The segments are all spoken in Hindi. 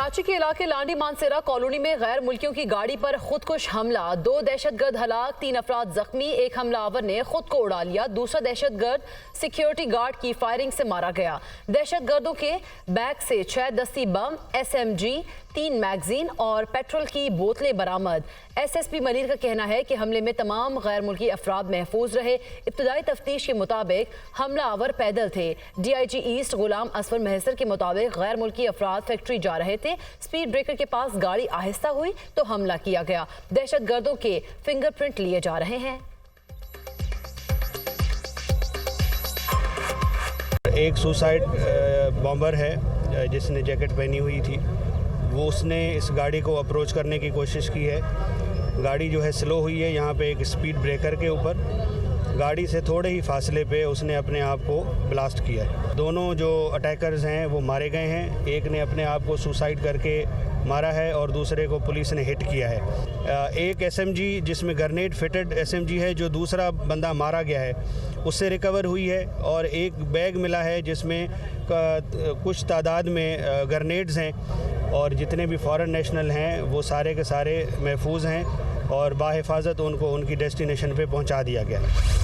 कराची के इलाके लांडी मानसेरा कॉलोनी में गैर मुल्कियों की गाड़ी पर खुदकुश हमला, 2 दहशतगर्द हलाक, 3 अफराद जख्मी। एक हमलावर ने खुद को उड़ा लिया, दूसरा दहशतगर्द सिक्योरिटी गार्ड की फायरिंग से मारा गया। दहशतगर्दों के बैग से 6 दस्ती बम, SMG, 3 मैगजीन और पेट्रोल की बोतलें बरामद। SSP मलिर का कहना है कि हमले में तमाम गैर मुल्की अफराद महफूज रहे। इब्तदाई तफ्तीश के मुताबिक हमलावर पैदल थे। DIG ईस्ट गुलाम असफर महसर के मुताबिक गैर मुल्की अफराद फैक्ट्री जा रहे थे। स्पीड ब्रेकर के पास गाड़ी आहिस्ता हुई तो हमला किया गया। दहशतगर्दों के फिंगरप्रिंट लिए जा रहे हैं। एक सुसाइड बॉम्बर है जिसने जैकेट पहनी हुई थी, उसने इस गाड़ी को अप्रोच करने की कोशिश की है। गाड़ी जो है स्लो हुई है यहाँ पे एक स्पीड ब्रेकर के ऊपर। गाड़ी से थोड़े ही फासले पे उसने अपने आप को ब्लास्ट किया है। दोनों जो अटैकर्स हैं वो मारे गए हैं। एक ने अपने आप को सुसाइड करके मारा है और दूसरे को पुलिस ने हिट किया है। एक SMG जिसमें ग्रेनेड फिटेड SMG है जो दूसरा बंदा मारा गया है उससे रिकवर हुई है, और एक बैग मिला है जिसमें कुछ तादाद में ग्रेनेड्स हैं, और जितने भी फॉरेन नेशनल हैं वो सारे के सारे महफूज हैं और बाहिफाजत उनको उनकी डेस्टिनेशन पे पहुंचा दिया गया है।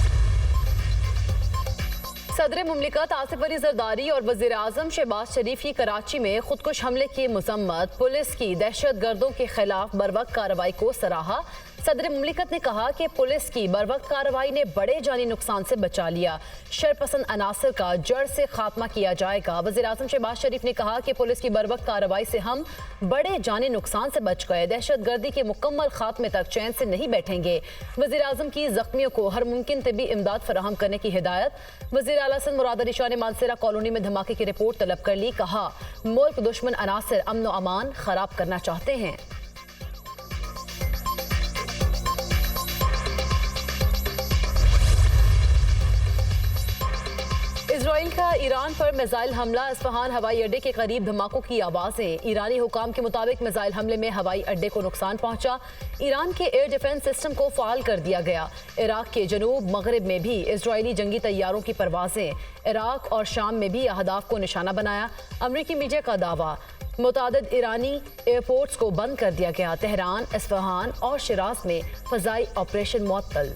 सदर मुमलिकत आसिफ अली जरदारी और वज़ीर आज़म शहबाज शरीफ की कराची में खुदकुश हमले की मजम्मत। पुलिस की दहशतगर्दों के खिलाफ बरवक्त कार्रवाई को सराहा। सदर मुमलिकत ने कहा कि पुलिस की बरवक्त कार्रवाई ने बड़े जानी नुकसान से बचा लिया। शरपसंद अनासर का जड़ से खात्मा किया जाएगा। वज़ीर आज़म शहबाज शरीफ ने कहा कि पुलिस की बरवक्त कार्रवाई से हम बड़े जानी नुकसान से बच गए। दहशतगर्दी के मुकम्मल खात्मे तक चैन से नहीं बैठेंगे। वज़ीर आज़म की जख्मियों को हर मुमकिन तिब्बी इमदाद फराहम करने की हिदायत। वज़ीर आला हसन मुराद अली शाह ने मानसेरा कॉलोनी में धमाके की रिपोर्ट तलब कर ली। कहा, मुल्क दुश्मन अनासर अमन व अमान खराब करना चाहते हैं। इजराइल का ईरान पर मिसाइल हमला, इस्फहान हवाई अड्डे के करीब धमाकों की आवाजें। ईरानी हुकाम के मुताबिक मिसाइल हमले में हवाई अड्डे को नुकसान पहुंचा। ईरान के एयर डिफेंस सिस्टम को फाल कर दिया गया। इराक के जनूब मगरिब में भी इजरायली जंगी तैयारों की परवाजें। इराक और शाम में भी अहदाफ को निशाना बनाया। अमरीकी मीडिया का दावा, मुतादिद ईरानी एयरपोर्ट्स को बंद कर दिया गया। तेहरान, इस्फहान और शिराज में फजाई ऑपरेशन मुअत्तल।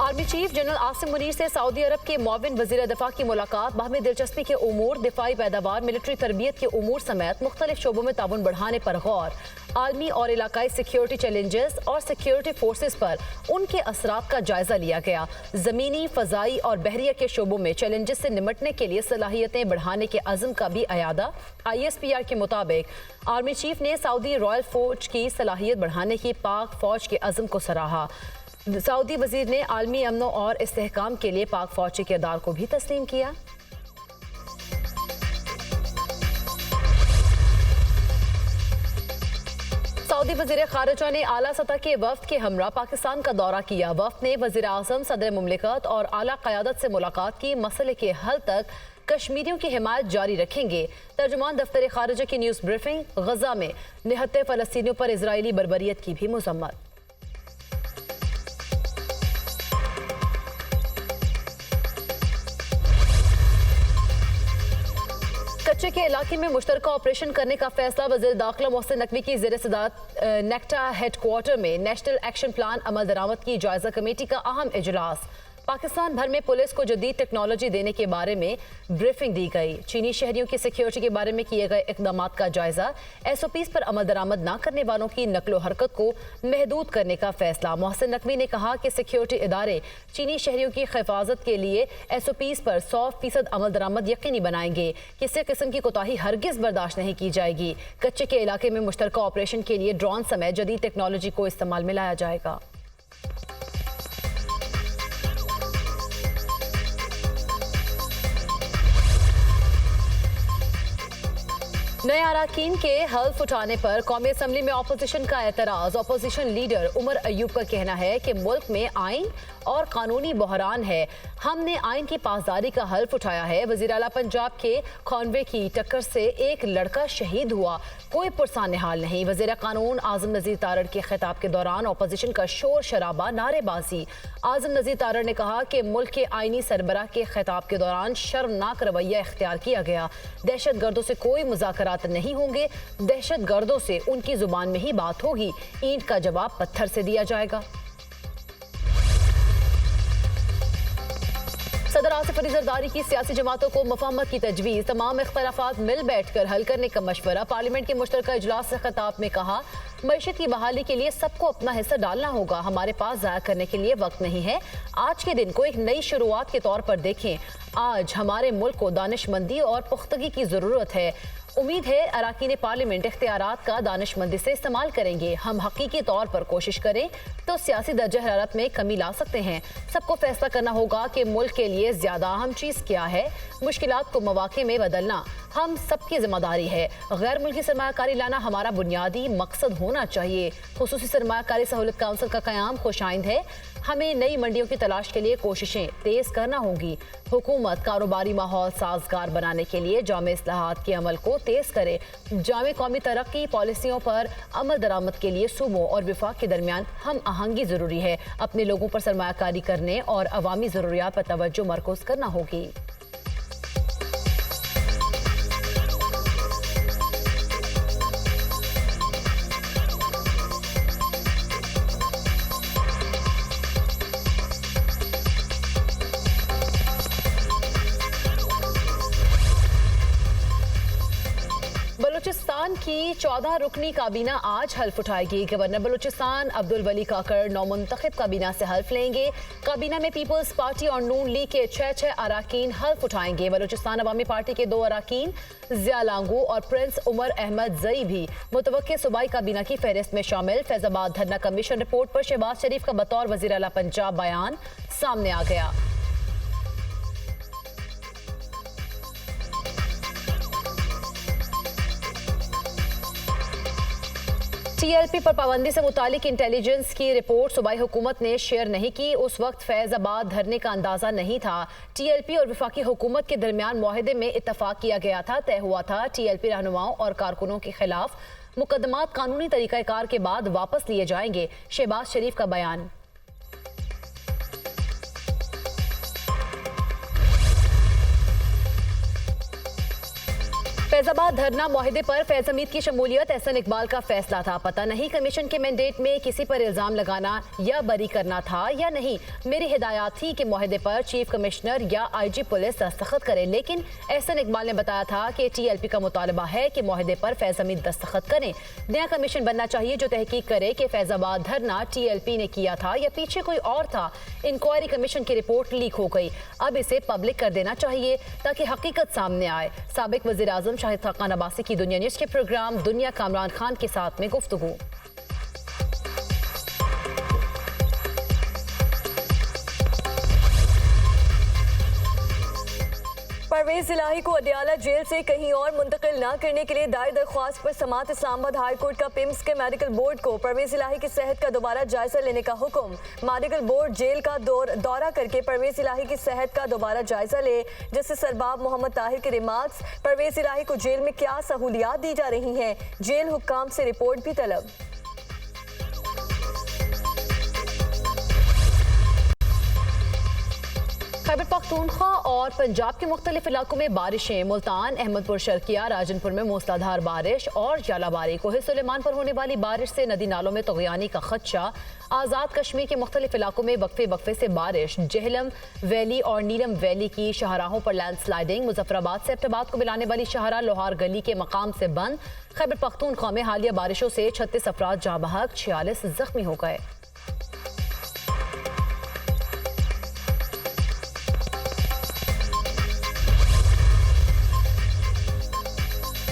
Army chief general Asim Munir से सऊदी अरब के मुआविन वजीर दिफा की मुलाकात। बाहमी दिलचस्पी के उमूर, दिफाई पैदावार, मिलिट्री तरबियत के उमूर समेत मुख्तलिफ शोबों में ताउन बढ़ाने पर गौर। आलमी और इलाकाई सिक्योरिटी चैलेंजेस और सिक्योरिटी फोर्सेस पर उनके असरात का जायजा लिया गया। जमीनी, फजाई और बहरिया के शोबों में चैलेंजेस से निमटने के लिए सलाहियतें बढ़ाने के अज़म का भी अयादा। ISPR के मुताबिक आर्मी चीफ ने सऊदी रॉयल फौज की सलाहियत बढ़ाने की पाक फौज के अज़म को सराहा। सऊदी वजीर ने आलमी अमन और इस्तेहकाम के लिए पाक फौज के किरदार को भी तस्लीम किया। सऊदी वज़ीर ख़ारिजा ने आला सतह के वफ्द के हमरा पाकिस्तान का दौरा किया। वफ्द ने वज़ीर आज़म, सदर मुमलिकत और आला क़यादत से मुलाकात की। मसले के हल तक कश्मीरियों की हिमायत जारी रखेंगे। तर्जुमान दफ्तर ख़ारिजा की न्यूज़ ब्रीफिंग। गजा में निहत्ते फ़लस्तीनियों पर इजरायली बर्बरियत की भी मज़म्मत। कच्चे के इलाके में मुश्तरका ऑपरेशन करने का फैसला। वज़ीर दाखिला मोहसिन नकवी की ज़ेर सदारत नेक्टा हेडक्वार्टर में नेशनल एक्शन प्लान अमल दरामद की जायजा कमेटी का अहम इजलास। पाकिस्तान भर में पुलिस को जदीद टेक्नोलॉजी देने के बारे में ब्रीफिंग दी गई। चीनी शहरियों की सिक्योरिटी के बारे में किए गए इक़दामात का जायजा। SOPs पर अमल दरामद न करने वालों की नकलो हरकत को महदूद करने का फैसला। मोहसिन नकवी ने कहा कि सिक्योरिटी इदारे चीनी शहरियों की हिफाजत के लिए SOPs पर 100% अमल दरामद यकीनी बनाएंगे। किसी किस्म की कोताही हरगिज़ बर्दाश्त नहीं की जाएगी। कच्चे के इलाके में मुश्तरका ऑपरेशन के लिए ड्रोन समेत जदीद टेक्नोलॉजी को इस्तेमाल में लाया जाएगा। नए अराकीन के हल्फ उठाने पर कौमी असम्बली में अपोजिशन का एतराज। अपोजिशन लीडर उमर अयूब का कहना है कि मुल्क में आइन और कानूनी बहरान है। हमने आइन की पासदारी का हल्फ उठाया है। वज़ीर आला पंजाब के कॉन्वे की टक्कर से एक लड़का शहीद हुआ, कोई पुरसान हाल नहीं। वज़ीर कानून आज़म नज़ीर तारड़ के खिताब के दौरान अपोजिशन का शोर शराबा, नारेबाजी। आज़म नज़ीर तारड़ ने कहा कि मुल्क के आइनी सरबराह के खिताब के दौरान शर्मनाक रवैया इख्तियार किया गया। दहशत गर्दों से कोई मुज़ाकरात नहीं होंगे, दहशत गर्दों से उनकी जुबान में ही बात होगी। ईंट का जवाब पत्थर से दिया जाएगा। सदर आसिफ अली जरदारी की सियासी जमातों को मुफाहमत की तजवीज़। तमाम इख्तलाफात मिल बैठ कर हल करने का मशवरा। पार्लियामेंट के मुश्तरका इजलास से खिताब में कहा, मईशत की बहाली के लिए सबको अपना हिस्सा डालना होगा। हमारे पास ज़ाया करने के लिए वक्त नहीं है। आज के दिन को एक नई शुरुआत के तौर पर देखें। आज हमारे मुल्क को दानिशमंदी और पुख्तगी की ज़रूरत है। उम्मीद है अराकीन पार्लियामेंट इख्तियारात का दानिशमंदी से इस्तेमाल करेंगे। हम हकीकी तौर पर कोशिश करें तो सियासी दर्जा हरारत में कमी ला सकते हैं। सबको फैसला करना होगा कि मुल्क के लिए ज्यादा अहम चीज़ क्या है। मुश्किलात को मौके में बदलना हम सबकी जिम्मेदारी है। गैर मुल्की सरमायाकारी लाना हमारा बुनियादी मकसद होना चाहिए। खुसूसी सरमायाकारी सहूलत काउंसिल का क़याम खुशाइंद है। हमें नई मंडियों की तलाश के लिए कोशिशें तेज करना होंगी। हुकूमत कारोबारी माहौल साजगार बनाने के लिए जामे इस्लाहात के अमल को तेज करे। जामे कौमी तरक्की पॉलिसियों पर अमल दरामद के लिए सूबों और विफाक के दरमियान हम आहंगी जरूरी है। अपने लोगों पर सरमायाकारी करने और अवामी ज़रूरियात पर तवज्जो मरकूज करना होगी। बलूचिस्तान की 14 रुकनी काबीना आज हल्फ उठाएगी। गवर्नर बलूचिस्तान अब्दुल वली काकर नौमुंतखब काबीना से हल्फ लेंगे। काबीना में पीपल्स पार्टी और नून लीग के 6 अराकीन हल्फ उठाएंगे। बलूचिस्तान अवामी पार्टी के 2 अराकीन जिया लांगू और प्रिंस उमर अहमद जई भी मुतवक्के सूबाई काबीना की फहरिस्त में शामिल। फैजाबाद धरना कमीशन रिपोर्ट पर शहबाज शरीफ का बतौर वज़ीर आला पंजाब बयान सामने आ गया। TLP पर पाबंदी से मुतालिक इंटेलिजेंस की रिपोर्ट सूबाई हुकूमत ने शेयर नहीं की। उस वक्त फैजाबाद धरने का अंदाजा नहीं था। TLP और वफाकी हुकूमत के दरमियान मुआहदे में इत्तफाक किया गया था, तय हुआ था। TLP रहनुमाओं और कारकुनों के खिलाफ मुकदमात कानूनी तरीक़ाकार के बाद वापस लिए जाएंगे। शहबाज शरीफ का बयान। फैजाबाद धरना मुआहदे पर फैज हमीद की शमूलियत एहसन इकबाल का फैसला था। पता नहीं कमीशन के मैंडेट में किसी पर इल्जाम लगाना या बरी करना था या नहीं। मेरी हिदायत थी कि मुआहदे पर चीफ कमिश्नर या IG पुलिस दस्तखत करे, लेकिन एहसन इकबाल ने बताया था कि TLP का मुतालबा है कि मुआहदे पर फैज हमीद दस्तखत करें। नया कमीशन बनना चाहिए जो तहकीक करे कि फैजाबाद धरना TLP ने किया था या पीछे कोई और था। इंक्वायरी कमीशन की रिपोर्ट लीक हो गई, अब इसे पब्लिक कर देना चाहिए ताकि हकीकत सामने आए। साबिक वज़ीर आज़म शाहिद खान अब्बासी की दुनिया न्यूज़ के प्रोग्राम दुनिया कामरान खान के साथ में गुफ्तगू। परवेज इलाही को अडियाला जेल से कहीं और मुंतकिल न करने के लिए दायर दरख्वास्त पर समात इस्लामाबाद हाई कोर्ट का पिम्स के मेडिकल बोर्ड को परवेज इलाही की सेहत का दोबारा जायजा लेने का हुक्म। मेडिकल बोर्ड जेल का दौरा करके परवेज इलाही की सेहत का दोबारा जायजा ले। जस्टिस सरबाब मोहम्मद ताहिर के रिमार्क्स, परवेज इलाही को जेल में क्या सहूलियात दी जा रही हैं, जेल हुक्काम से रिपोर्ट भी तलब। खैबर पख्तूनख्वा और पंजाब के मुख्तलिफ इलाकों में बारिशें। मुल्तान, अहमदपुर शर्किया, राजनपुर में मूसलाधार बारिश और जालाबारी। कोहे सुलेमान पर होने वाली बारिश से नदी नालों में तुग़यानी का खदशा। आज़ाद कश्मीर के मुख्तलिफ इलाकों में वक्फे वक्फे से बारिश। जेहलम वैली और नीलम वैली की शाहराहों पर लैंडस्लाइडिंग। मुजफ्फराबाद से एबटाबाद को मिलाने वाली शाहरा लोहार गली के मकाम से बंद। खैबर पख्तूनख्वा में हालिया बारिशों से 36 अफराद जाँ बहक, 46 जख्मी हो गए।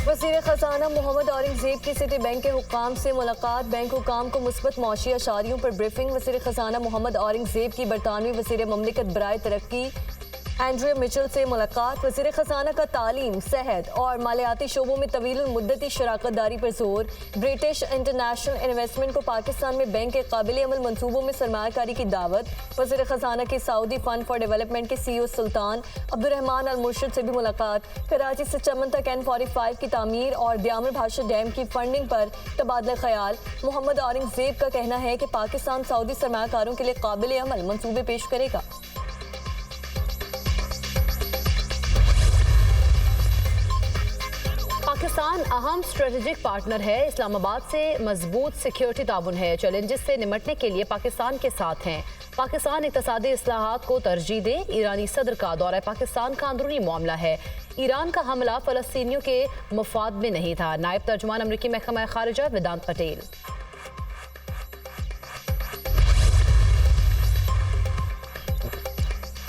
वज़ीर ख़ज़ाना मोहम्मद औरंगज़ेब की सिटी बैंक के हुक्काम से मुलाकात। बैंक हुक्काम को मुस्बत मौशी अशारियों पर ब्रीफिंग। वज़ीर ख़ज़ाना मोहम्मद औरंगज़ेब की बरतानवी वज़ीर ममलिकत बराए तरक्की एंड्रिया मिचेल से मुलाकात। वज़ीर ख़ज़ाना का तालीम, सेहत और मालियाती शोबों में तवील मुद्दती शराकत दारी पर जोर। ब्रिटिश इंटरनेशनल इन्वेस्टमेंट को पाकिस्तान में बैंक के काबिल अमल मनसूबों में सरमायाकारी की दावत। वज़ीर ख़ज़ाना के सऊदी फंड फॉर डेवलपमेंट के CEO सुल्तान अब्दुर्रहमान अल मुर्शिद से भी मुलाकात। कराची से चमन तक N45 की तामीर और दयामर भाषा डैम की फंडिंग पर तबादला ख्याल। मोहम्मद औरंगजेब का कहना है कि पाकिस्तान सऊदी सरमायाकारों के लिए काबिल अमल मंसूबे पेश करेगा। पाकिस्तान अहम स्ट्रेटेजिक पार्टनर है। इस्लामाबाद से मजबूत सिक्योरिटी ताउन है। चैलेंजेस से निमटने के लिए पाकिस्तान के साथ हैं। पाकिस्तान इक़्तिसादी इस्लाहात को तरजीह दे। ईरानी सदर का दौरा पाकिस्तान का अंदरूनी मामला है। ईरान का हमला फ़लस्तीनियों के मफाद में नहीं था। नायब तर्जुमान अमरीकी महकमा खारिजा वेदांत पटेल।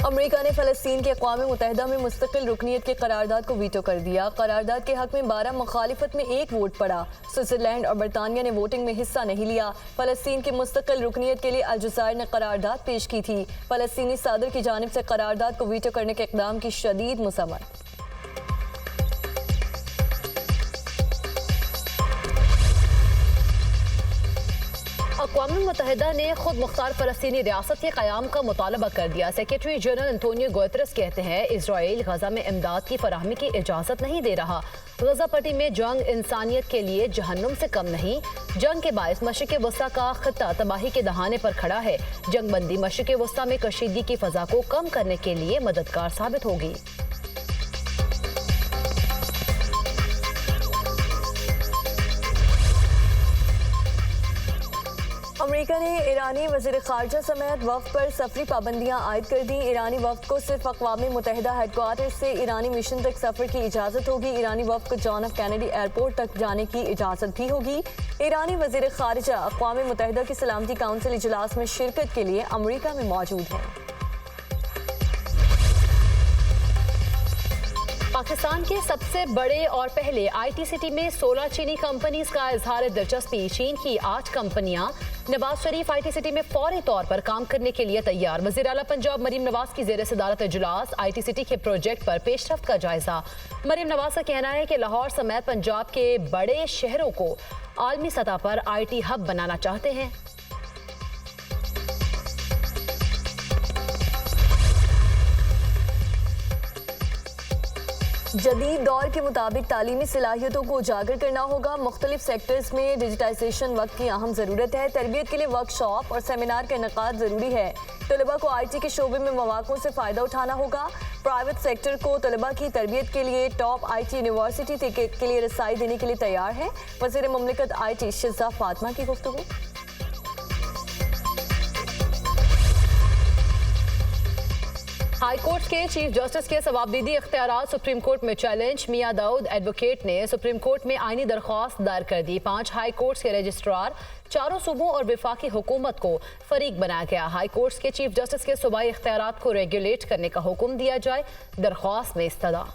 अमेरिका ने फ़लस्तीन की अक़वाम मुत्तहिदा में मुस्तकिल रुकनीत के करारदाद को वीटो कर दिया। करारदाद के हक में 12 मुखालिफत में 1 वोट पड़ा। स्विट्ज़रलैंड और बरतानिया ने वोटिंग में हिस्सा नहीं लिया। फ़लस्तीन की मुस्तकिल रुकनीत के लिए अलजायर ने करारदाद पेश की थी। फ़लस्तीनी सदर की जानिब से करारदाद को वीटो करने के इक़दाम की शदीद मज़म्मत। अक़वाम मुत्तहिदा ने खुद मुख्तार फ़लस्तीनी रियासत के क़याम का मुतालबा कर दिया। सेक्रेटरी जनरल एंटोनियो गुतेरेस कहते हैं इजराइल गजा में इमदाद की फराहमी की इजाज़त नहीं दे रहा। गजा पट्टी में जंग इंसानियत के लिए जहन्नुम से कम नहीं। जंग के बायस मशरिक़ वस्ता का खित्ता तबाही के दहाने पर खड़ा है। जंग बंदी मशरिक़ वस्ता में कशीदगी की फ़ज़ा को कम करने के लिए मददगार साबित होगी। अमेरिका ने ईरानी वज़ीर ख़ारजा समेत वफ़द पर सफरी पाबंदियाँ आयद कर दी। ईरानी वफ़द को सिर्फ अक़वाम मुत्तहिदा हेडक्वार्टर से ईरानी मिशन तक सफ़र की इजाज़त होगी। ईरानी वफ़द को जॉन एफ कैनेडी एयरपोर्ट तक जाने की इजाज़त भी होगी। ईरानी वज़ीर ख़ारजा अक़वाम मुत्तहिदा की सलामती काउंसिल इजलास में शिरकत के लिए अमेरिका में मौजूद हैं। पाकिस्तान के सबसे बड़े और पहले IT सिटी में 16 चीनी कंपनीज का इजहार दिलचस्पी। चीन की 8 कंपनियां नवाज शरीफ IT सिटी में फौरी तौर पर काम करने के लिए तैयार। वज़ीर आला पंजाब मरीम नवाज की ज़ेर सदारत इजलास। IT सिटी के प्रोजेक्ट पर पेशरफ्त का जायजा। मरीम नवाज का कहना है कि लाहौर समेत पंजाब के बड़े शहरों को आलमी सतह पर IT हब बनाना चाहते हैं। जदीद दौर के मुताबिक तालीमी सलाहियतों को उजागर करना होगा। मुख्तलिफ सेक्टर्स में डिजिटाइजेशन वक्त की अहम ज़रूरत है। तरबियत के लिए वर्कशॉप और सेमिनार का इनेकाद ज़रूरी है। तलबा को IT के शोबे में मौक़ों से फ़ायदा उठाना होगा। प्राइवेट सेक्टर को तलबा की तरबियत के लिए टॉप IT यूनिवर्सिटी के लिए रसाई देने के लिए तैयार है। वज़ीर मुमलिकत IT शिज़ा फातिमा की गुफ्तगू। हाई कोर्ट के चीफ जस्टिस के सवाबदीदी इख्तियारात सुप्रीम कोर्ट में चैलेंज। मियां दाऊद एडवोकेट ने सुप्रीम कोर्ट में आईनी दरख्वास्त दायर कर दी। 5 हाई कोर्ट्स के रजिस्ट्रार, 4 सूबों और वफाकी हुकूमत को फरीक बनाया गया। हाई कोर्ट्स के चीफ जस्टिस के सूबाई इख्तियारात को रेगुलेट करने का हुक्म दिया जाए। दरख्वास्त में इस्तदा।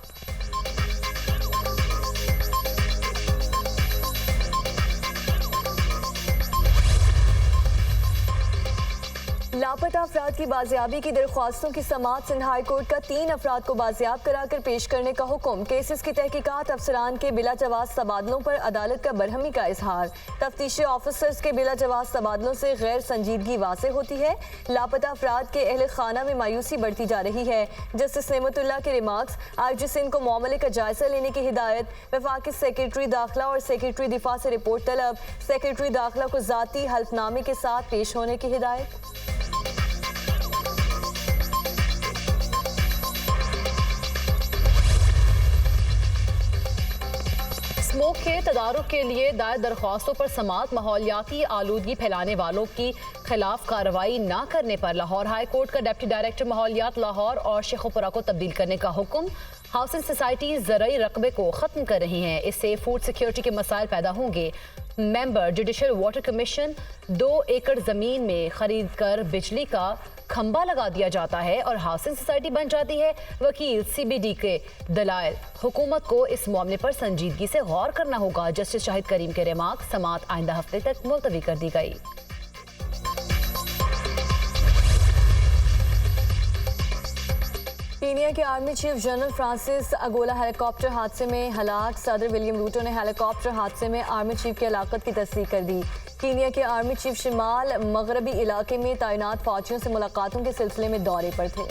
लापता अफराद की बाजियाबी की दरख्वास्तों की समाअत सिंध हाई कोर्ट का 3 अफराद को बाजियाब कराकर पेश करने का हुक्म। केसेस की तहकीकात अफसरान के बिला जवाज तबादलों पर अदालत का बरहमी का इजहार। तफ्तीशी ऑफिसर्स के बिला जवाज तबादलों से गैर संजीदगी वाज़ेह होती है। लापता अफराद के अहल खाना में मायूसी बढ़ती जा रही है। जस्टिस नेमतुल्लाह के रिमार्क्स। IG सिंध को मामले का जायजा लेने की हिदायत। वफाकी सेक्रेटरी दाखिला और सेक्रेटरी दिफा से रिपोर्ट तलब। सेक्रेटरी दाखिला को ज़ाती हल्फनामे के साथ पेश होने की हिदायत। स्मोक के तदारुक के लिए दायर दरख्वास्तों पर समाअत। माहौलियाती आलूदगी फैलाने वालों की खिलाफ कार्रवाई न करने पर लाहौर हाई कोर्ट का डिप्टी डायरेक्टर माहौलियात लाहौर और शेखुपुरा को तब्दील करने का हुक्म। हाउसिंग सोसाइटी ज़रई रकबे को ख़त्म कर रही हैं। इससे फूड सिक्योरिटी के मसाइल पैदा होंगे। मेंबर जुडिशल वाटर कमीशन 2 एकड़ ज़मीन में खरीद कर बिजली का खंबा लगा दिया जाता है और हाउसिंग सोसाइटी बन जाती है। वकील CBD के दलाइल। हुकूमत को इस मामले पर संजीदगी से गौर करना होगा। जस्टिस शाहिद करीम के रिमार्क। समाअत आइंदा हफ्ते तक मुलतवी कर दी गई। कीनिया के army chief general Francis Ogolla helicopter हादसे में हलाक। सदर विलियम रूटो ने हेलीकॉप्टर हादसे में आर्मी चीफ की हलाकत की तस्दीक कर दी। कीनिया के आर्मी चीफ शिमाल मगरबी इलाके में तैनात फौजियों से मुलाकातों के सिलसिले में दौरे पर थे।